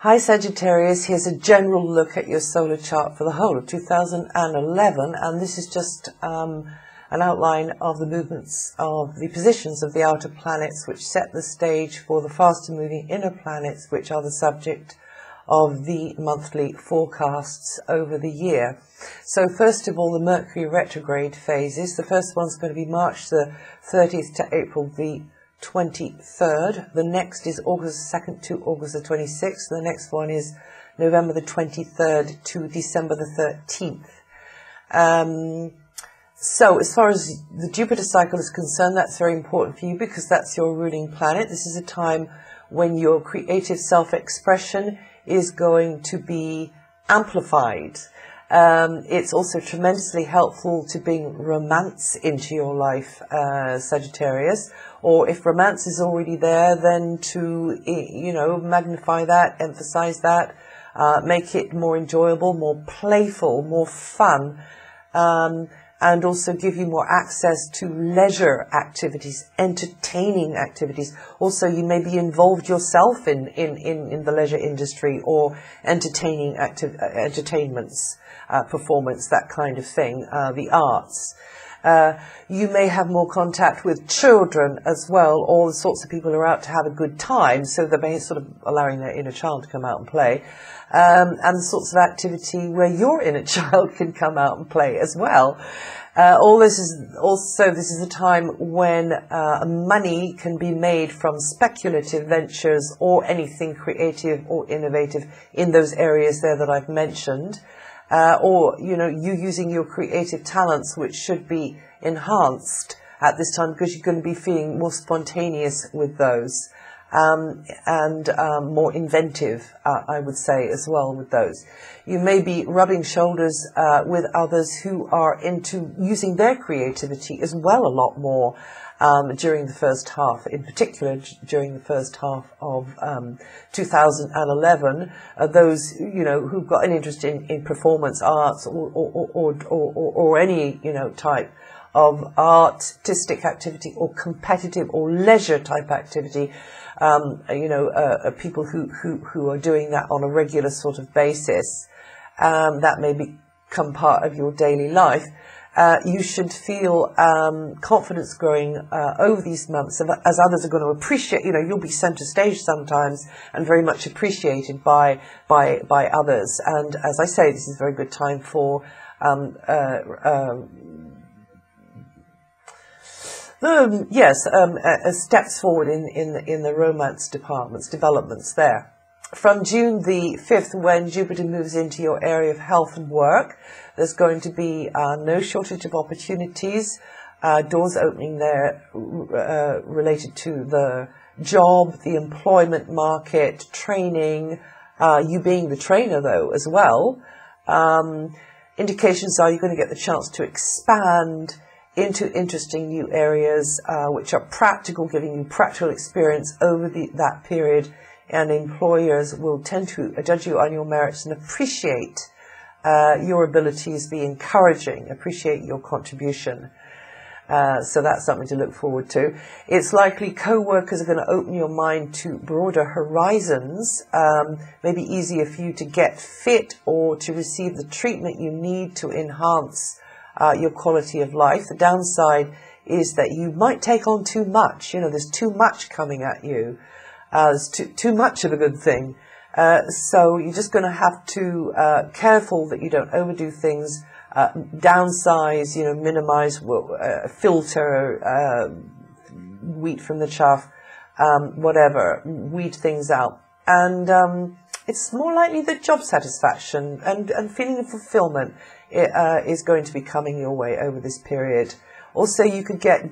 Hi Sagittarius, here's a general look at your solar chart for the whole of 2011, and this is just an outline of the movements of the positions of the outer planets which set the stage for the faster moving inner planets, which are the subject of the monthly forecasts over the year. So first of all, the Mercury retrograde phases. The first one's going to be March the 30th to April the 23rd. The next is August 2nd to August the 26th. The next one is November the 23rd to December the 13th. So as far as the Jupiter cycle is concerned, that's very important for you because that's your ruling planet. This is a time when your creative self-expression is going to be amplified. It's also tremendously helpful to bring romance into your life, Sagittarius, or if romance is already there, then to, magnify that, emphasize that, make it more enjoyable, more playful, more fun, and also give you more access to leisure activities, entertaining activities. Also, you may be involved yourself in the leisure industry or entertaining entertainments, performance, that kind of thing, the arts. You may have more contact with children as well, all the sorts of people who are out to have a good time, so they're sort of allowing their inner child to come out and play, and the sorts of activity where your inner child can come out and play as well. This is a time when money can be made from speculative ventures or anything creative or innovative in those areas there that I've mentioned. Or, you using your creative talents, which should be enhanced at this time because you're going to be feeling more spontaneous with those, and more inventive, I would say, as well with those. You may be rubbing shoulders with others who are into using their creativity as well a lot more during the first half, in particular during the first half of 2011, those who've got an interest in performance arts or any type of artistic activity or competitive or leisure type activity, people who are doing that on a regular sort of basis, that may become part of your daily life. You should feel confidence growing over these months, as others are going to appreciate. You'll be centre stage sometimes, and very much appreciated by others. And as I say, this is a very good time for steps forward in the romance developments there. From June the 5th, when Jupiter moves into your area of health and work, there's going to be no shortage of opportunities, doors opening there related to the job, the employment market, training, you being the trainer though as well. Indications are you're going to get the chance to expand into interesting new areas which are practical, giving you practical experience over that period, and employers will tend to judge you on your merits and appreciate your abilities, be encouraging, appreciate your contribution. So that's something to look forward to. It's likely co-workers are going to open your mind to broader horizons, maybe easier for you to get fit or to receive the treatment you need to enhance your quality of life. The downside is that you might take on too much. There's too much coming at you. There's too much of a good thing. So you're just going to have to careful that you don't overdo things, downsize, minimize, filter, wheat from the chaff, whatever, weed things out. And it's more likely that job satisfaction and feeling of fulfillment is going to be coming your way over this period. Also, you could get,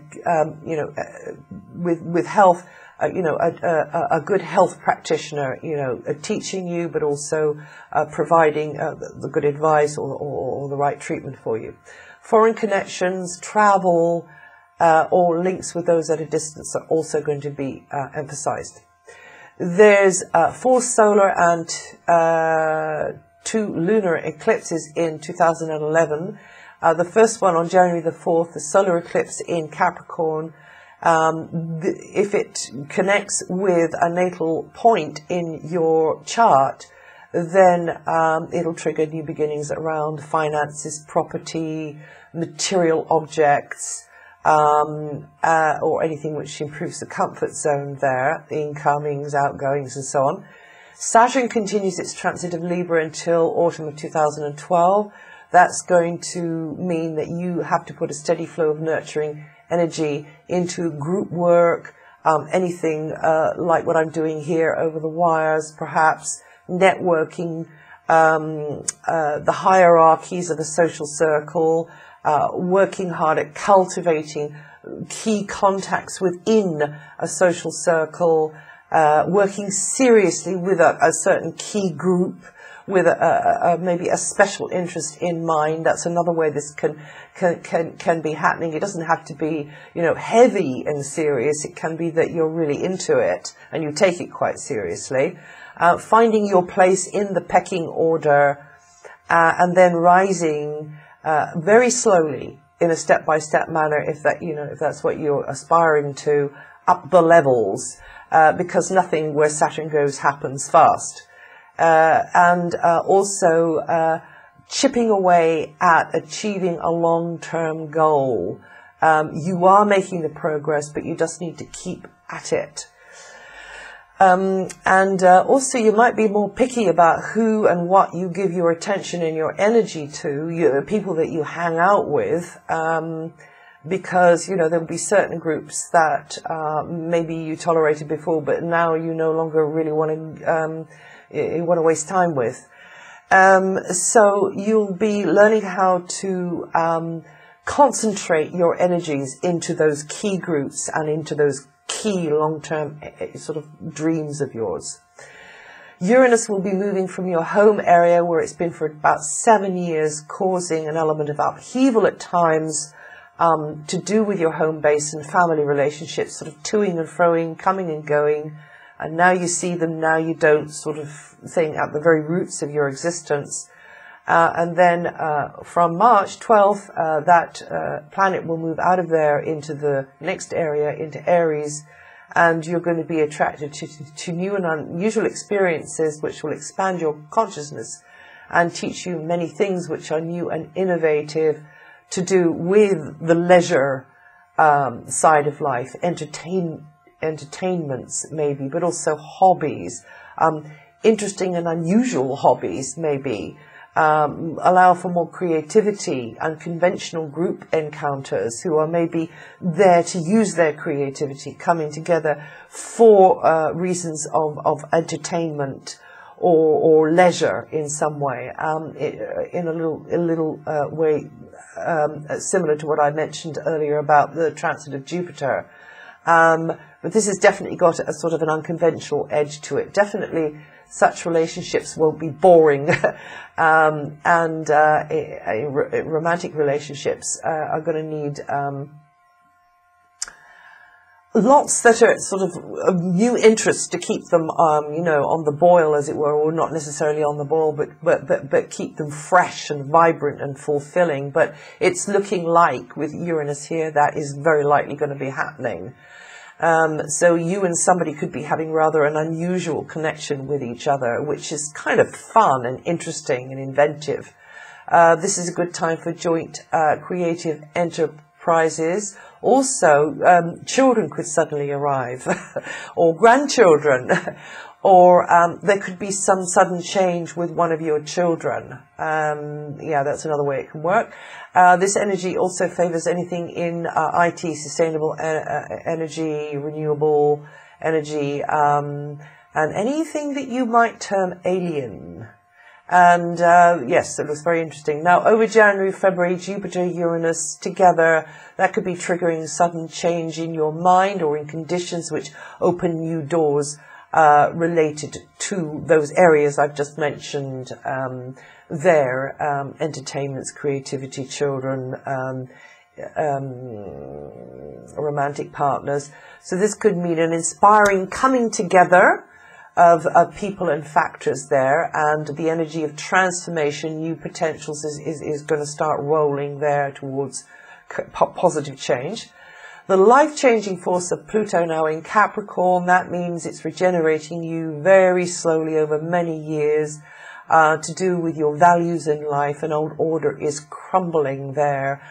with health, a good health practitioner, teaching you, but also providing the good advice or the right treatment for you. Foreign connections, travel, or links with those at a distance are also going to be emphasized. There's 4 solar and 2 lunar eclipses in 2011. The first one on January the 4th, the solar eclipse in Capricorn, If it connects with a natal point in your chart, then it'll trigger new beginnings around finances, property, material objects, or anything which improves the comfort zone there, incomings, outgoings, and so on. Saturn continues its transit of Libra until autumn of 2012. That's going to mean that you have to put a steady flow of nurturing energy into group work, anything like what I'm doing here over the wires, perhaps networking, the hierarchies of a social circle, working hard at cultivating key contacts within a social circle, working seriously with a certain key group, with maybe a special interest in mind. That's another way this can be happening. It doesn't have to be, heavy and serious. It can be that you're really into it and you take it quite seriously. Finding your place in the pecking order, and then rising very slowly in a step-by-step manner, if that's what you're aspiring to, up the levels, because nothing where Saturn goes happens fast. And also chipping away at achieving a long-term goal. You are making the progress, but you just need to keep at it. Also you might be more picky about who and what you give your attention and your energy to, people that you hang out with, because, there'll be certain groups that maybe you tolerated before, but now you no longer really want to waste time with. So you'll be learning how to concentrate your energies into those key groups and into those key long-term sort of dreams of yours. Uranus will be moving from your home area, where it's been for about 7 years, causing an element of upheaval at times, to do with your home base and family relationships, sort of toing and froing, coming and going, and now you see them, now you don't, sort of thing, at the very roots of your existence. And then from March 12th, that planet will move out of there into the next area, into Aries, and you're going to be attracted to new and unusual experiences which will expand your consciousness and teach you many things which are new and innovative to do with the leisure side of life, entertainments maybe, but also hobbies, interesting and unusual hobbies maybe. Allow for more creativity, unconventional group encounters who are maybe there to use their creativity, coming together for reasons of entertainment or leisure in some way, in a little way similar to what I mentioned earlier about the transit of Jupiter. But this has definitely got a sort of an unconventional edge to it. Definitely such relationships won't be boring, and romantic relationships are going to need lots that are sort of new interests to keep them, on the boil, as it were, or not necessarily on the boil, but keep them fresh and vibrant and fulfilling. But it's looking like, with Uranus here, that is very likely going to be happening. So you and somebody could be having rather an unusual connection with each other, which is kind of fun and interesting and inventive. This is a good time for joint creative enterprises. Also, children could suddenly arrive, or grandchildren, or there could be some sudden change with one of your children. Yeah, that's another way it can work. This energy also favors anything in IT, sustainable energy, renewable energy, and anything that you might term alien. And yes, it looks very interesting. Now, over January, February, Jupiter, Uranus together, that could be triggering sudden change in your mind or in conditions which open new doors related to those areas I've just mentioned there, entertainments, creativity, children, romantic partners. So this could mean an inspiring coming together of people and factors there, and the energy of transformation, new potentials is going to start rolling there towards positive change. The life-changing force of Pluto now in Capricorn, that means it's regenerating you very slowly over many years, to do with your values in life. An old order is crumbling there.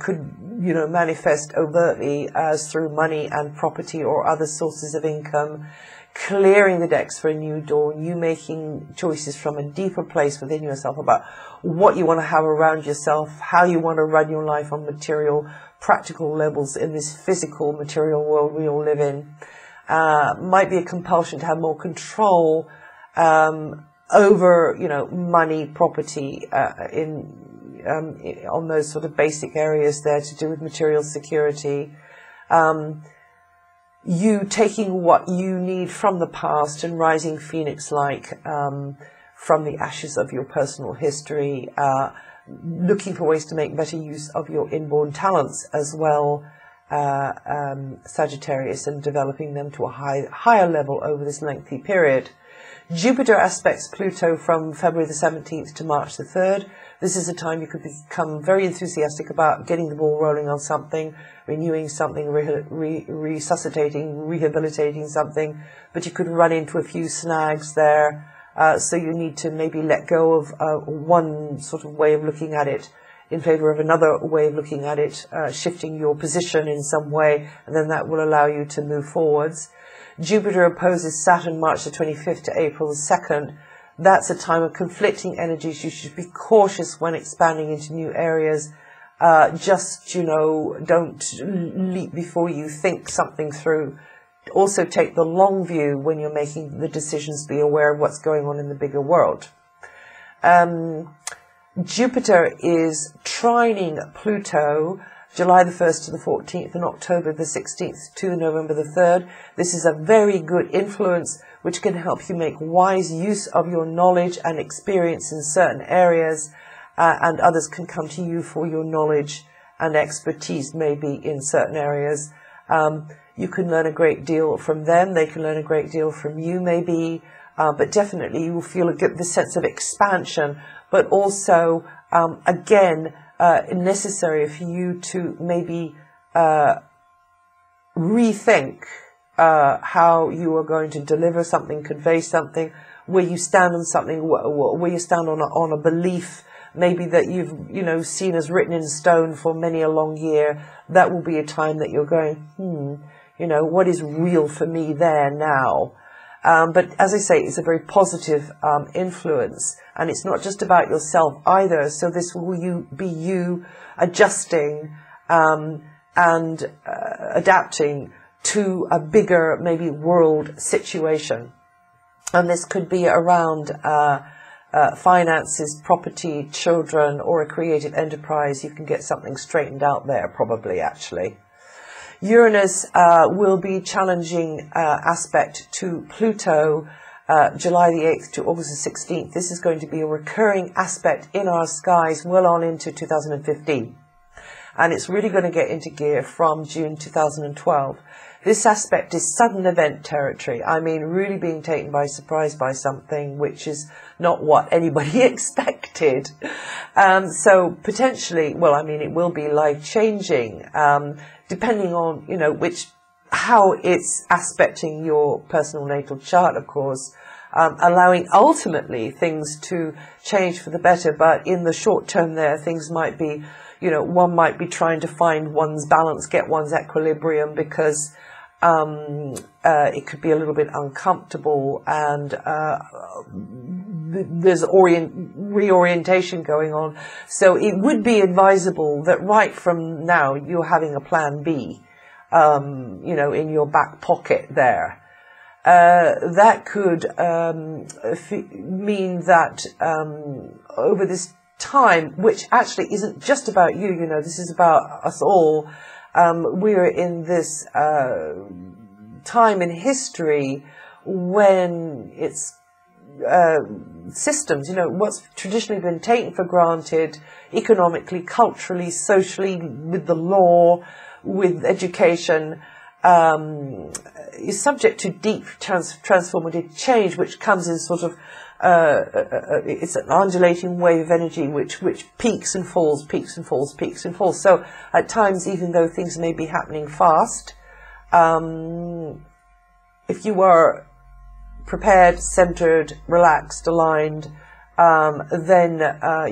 Could, you know, manifest overtly as through money and property or other sources of income. Clearing the decks for a new dawn, you making choices from a deeper place within yourself about what you want to have around yourself, how you want to run your life on material, practical levels in this physical material world we all live in. Might be a compulsion to have more control over, you know, money, property, on those sort of basic areas there to do with material security. You taking what you need from the past and rising phoenix-like from the ashes of your personal history, looking for ways to make better use of your inborn talents as well, Sagittarius, and developing them to a higher level over this lengthy period. Jupiter aspects Pluto from February the 17th to March the 3rd. This is a time you could become very enthusiastic about getting the ball rolling on something, renewing something, resuscitating, rehabilitating something, but you could run into a few snags there. So you need to maybe let go of one sort of way of looking at it in favor of another way of looking at it, shifting your position in some way, and then that will allow you to move forwards. Jupiter opposes Saturn March the 25th to April the 2nd. That's a time of conflicting energies. You should be cautious when expanding into new areas. Just, you know, don't leap before you think something through. Also take the long view when you're making the decisions. Be aware of what's going on in the bigger world. Jupiter is trining Pluto July the 1st to the 14th and October the 16th to November the 3rd. This is a very good influence which can help you make wise use of your knowledge and experience in certain areas, and others can come to you for your knowledge and expertise maybe in certain areas. You can learn a great deal from them. They can learn a great deal from you maybe, but definitely you will feel this sense of expansion, but also, again, necessary for you to maybe rethink how you are going to deliver something, convey something, where you stand on something, where you stand on a belief maybe that you've, you know, seen as written in stone for many a long year. That will be a time that you're going, you know, what is real for me there now? But as I say, it's a very positive influence, and it's not just about yourself either. So this will be you adjusting and adapting to a bigger, maybe world situation. And this could be around finances, property, children, or a creative enterprise. You can get something straightened out there, probably, actually. Uranus will be challenging aspect to Pluto July the 8th to August the 16th. This is going to be a recurring aspect in our skies well on into 2015. And it's really going to get into gear from June 2012. This aspect is sudden event territory. I mean, really being taken by surprise by something which is not what anybody expected. So potentially, well, I mean, it will be life-changing, depending on, you know, how it's aspecting your personal natal chart, of course, allowing ultimately things to change for the better. But in the short term there, things might be, you know, one might be trying to find one's balance, get one's equilibrium, because it could be a little bit uncomfortable, and there's reorientation going on. So it would be advisable that right from now you're having a plan B, you know, in your back pocket there. That could mean that over this time, which actually isn't just about you, you know, this is about us all. We're in this time in history when it's systems, you know, what's traditionally been taken for granted economically, culturally, socially, with the law, with education, is subject to deep transformative change, which comes in sort of it's an undulating wave of energy which peaks and falls, peaks and falls, peaks and falls. So at times, even though things may be happening fast, if you are prepared, centered, relaxed, aligned, then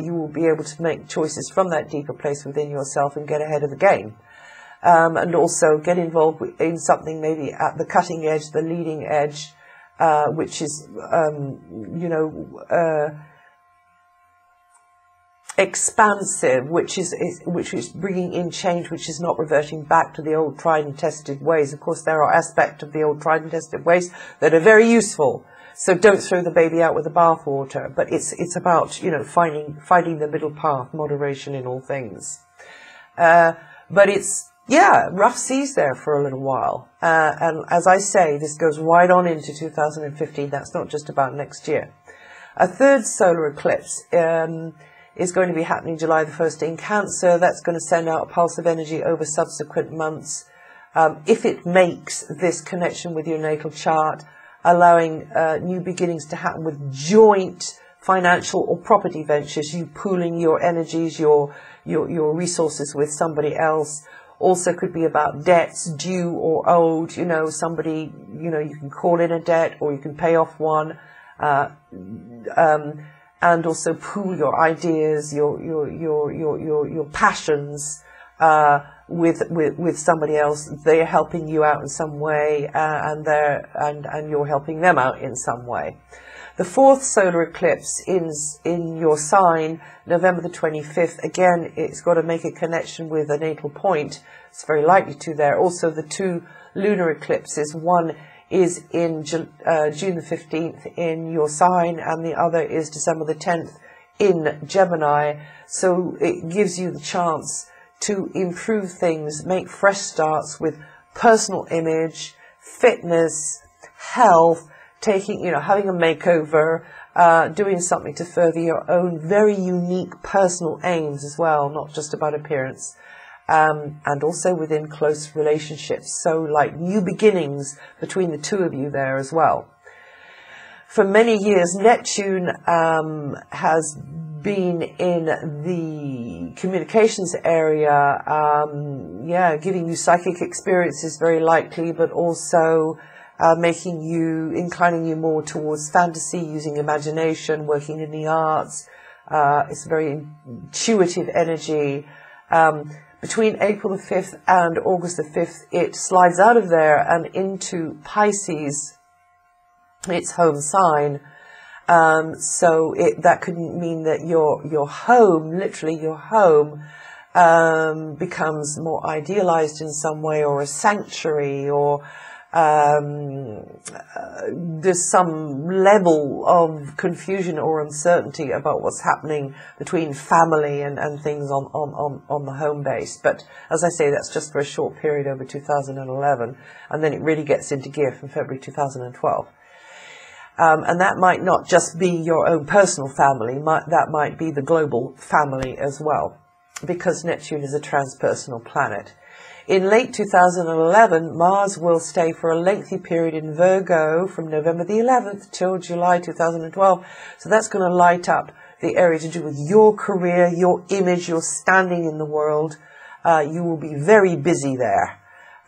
you will be able to make choices from that deeper place within yourself and get ahead of the game. And also get involved in something maybe at the cutting edge, the leading edge, which is, expansive, which is bringing in change, which is not reverting back to the old tried and tested ways. Of course, there are aspects of the old tried and tested ways that are very useful. So don't throw the baby out with the bathwater. But it's about, finding the middle path, moderation in all things. But it's, rough seas there for a little while. And as I say, this goes right on into 2015. That's not just about next year. A third solar eclipse is going to be happening July the 1st in Cancer. That's going to send out a pulse of energy over subsequent months. If it makes this connection with your natal chart, allowing new beginnings to happen with joint financial or property ventures, you pooling your energies, your resources with somebody else. Also could be about debts due or owed, somebody, you can call in a debt or you can pay off one. And also pool your ideas, your passions, with somebody else. They're helping you out in some way, and you're helping them out in some way. The fourth solar eclipse is in your sign, November the 25th. Again, it's got to make a connection with a natal point. It's very likely to there. Also, the two lunar eclipses, one is in June the 15th in your sign, and the other is December the 10th in Gemini. So it gives you the chance to improve things, make fresh starts with personal image, fitness, health, having a makeover, doing something to further your own very unique personal aims as well, not just about appearance. And also within close relationships. So like new beginnings between the two of you there as well. For many years, Neptune has been in the communications area, giving you psychic experiences very likely, but also inclining you more towards fantasy, using imagination, working in the arts. It's a very intuitive energy. Between April the 5th and August the 5th, it slides out of there and into Pisces, its home sign. So that could mean that your home, literally your home, becomes more idealized in some way, or a sanctuary, or there's some level of confusion or uncertainty about what's happening between family and things on the home base. But as I say, that's just for a short period over 2011, and then it really gets into gear from February 2012. And that might not just be your own personal family, that might be the global family as well, because Neptune is a transpersonal planet. In late 2011, Mars will stay for a lengthy period in Virgo from November the 11th till July 2012. So that's going to light up the area to do with your career, your image, your standing in the world. You will be very busy there.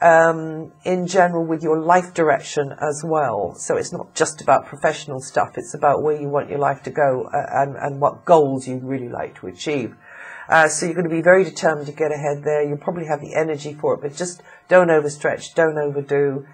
In general, with your life direction as well. So it's not just about professional stuff. It's about where you want your life to go and what goals you'd really like to achieve. So you're going to be very determined to get ahead there. You'll probably have the energy for it, but just don't overstretch, don't overdo.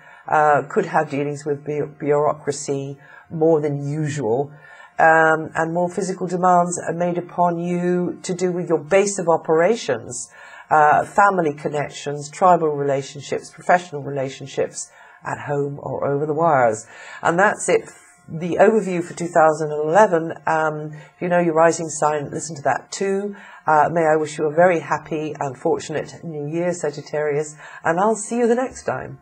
Could have dealings with bureaucracy more than usual. And more physical demands are made upon you to do with your base of operations, family connections, tribal relationships, professional relationships at home or over the wires. And that's it. The overview for 2011, if you know your rising sign, listen to that too. May I wish you a very happy and fortunate New Year, Sagittarius, and I'll see you the next time.